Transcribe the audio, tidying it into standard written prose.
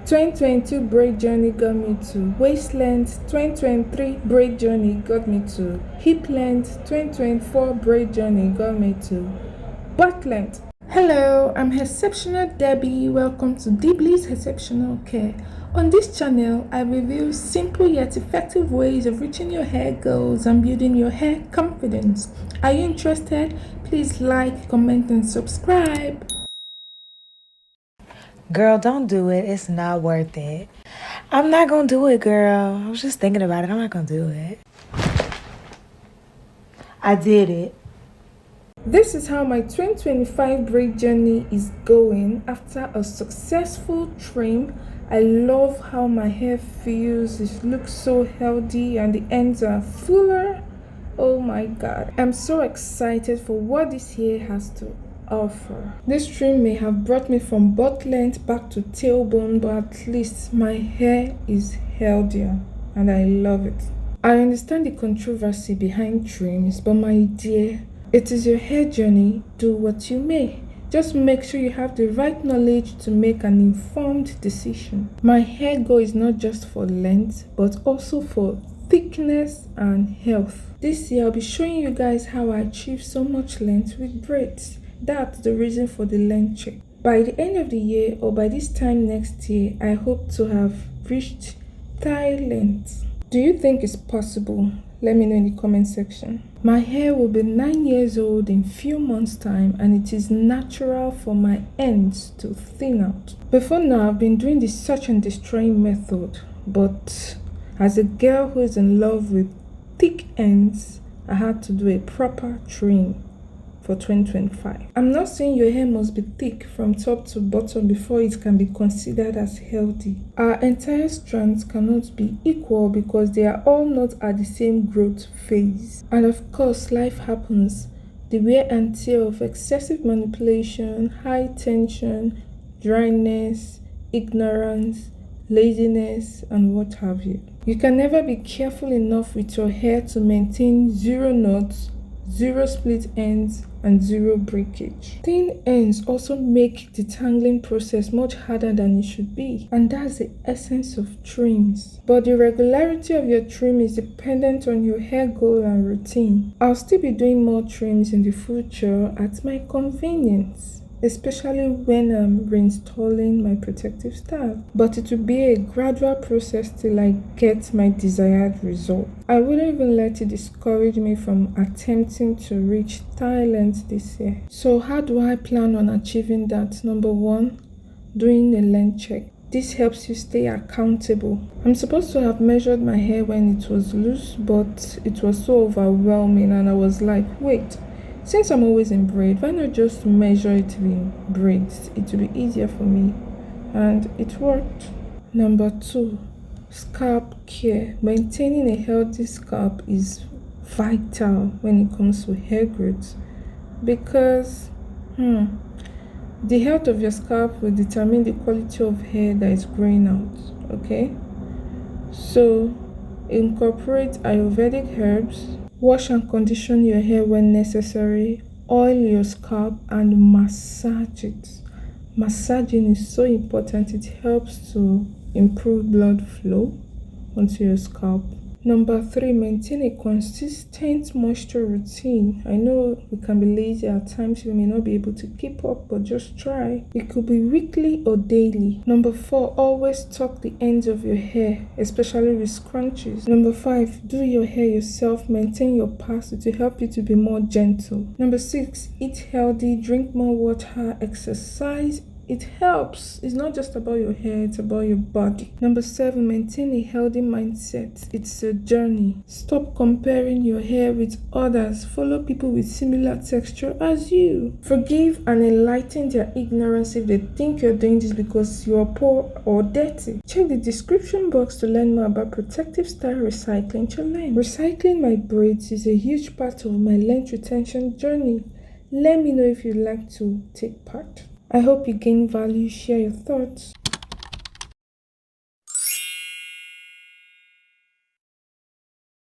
2022 braid journey got me to waist length, 2023 braid journey got me to hip length, 2024 braid journey got me to butt length. Hello, I'm Exceptional Debbie. Welcome to Deebly's Exceptional Care. On this channel, I reveal simple yet effective ways of reaching your hair goals and building your hair confidence. Are you interested? Please like, comment, and subscribe. Girl, don't do it. It's not worth it. I'm not gonna do it, girl. I was just thinking about it. I'm not gonna do it. I did it. This is how my 2025 braid journey is going after a successful trim. I love how my hair feels. It looks so healthy and the ends are fuller. Oh my god. I'm so excited for what this hair has to offer. This trim may have brought me from butt length back to tailbone, but at least my hair is healthier and I love it. I understand the controversy behind trims, but my dear, it is your hair journey. Do what you may. Just make sure you have the right knowledge to make an informed decision. My hair goal is not just for length, but also for thickness and health. This year I'll be showing you guys how I achieve so much length with braids. That's the reason for the length check. By the end of the year or by this time next year, I hope to have reached thigh length. Do you think it's possible? Let me know in the comment section. My hair will be 9 years old in few months time, and it is natural for my ends to thin out. Before now, I've been doing the search and destroying method, but as a girl who is in love with thick ends, I had to do a proper trim for 2025. I'm not saying your hair must be thick from top to bottom before it can be considered as healthy. Our entire strands cannot be equal because they are all not at the same growth phase. And of course, life happens. The wear and tear of excessive manipulation, high tension, dryness, ignorance, laziness, and what have you. You can never be careful enough with your hair to maintain zero knots, zero split ends, and zero breakage. Thin ends also make the tangling process much harder than it should be, and that's the essence of trims. But the regularity of your trim is dependent on your hair goal and routine. I'll still be doing more trims in the future at my convenience, especially when I'm reinstalling my protective style. But it will be a gradual process till I get my desired result. I wouldn't even let it discourage me from attempting to reach thigh length this year. So how do I plan on achieving that? Number 1, doing a length check. This helps you stay accountable. I'm supposed to have measured my hair when it was loose, but it was so overwhelming and I was like, wait, since I'm always in braid, why not just measure it in braids? It will be easier for me. And it worked. Number 2, scalp care. Maintaining a healthy scalp is vital when it comes to hair growth because the health of your scalp will determine the quality of hair that is growing out. Okay? So, incorporate Ayurvedic herbs. Wash and condition your hair when necessary. Oil your scalp and massage it. Massaging is so important. It helps to improve blood flow onto your scalp. Number 3, maintain a consistent moisture routine. I know we can be lazy at times, we may not be able to keep up, but just try. It could be weekly or daily. Number 4, always tuck the ends of your hair, especially with scrunchies. Number 5, do your hair yourself. Maintain your pasta to help you to be more gentle. Number 6, eat healthy, drink more water, exercise. It helps. It's not just about your hair, it's about your body. Number 7, maintain a healthy mindset. It's a journey. Stop comparing your hair with others. Follow people with similar texture as you. Forgive and enlighten their ignorance if they think you're doing this because you're poor or dirty. Check the description box to learn more about protective style recycling to learn. Recycling my braids is a huge part of my length retention journey. Let me know if you'd like to take part. I hope you gain value. Share your thoughts.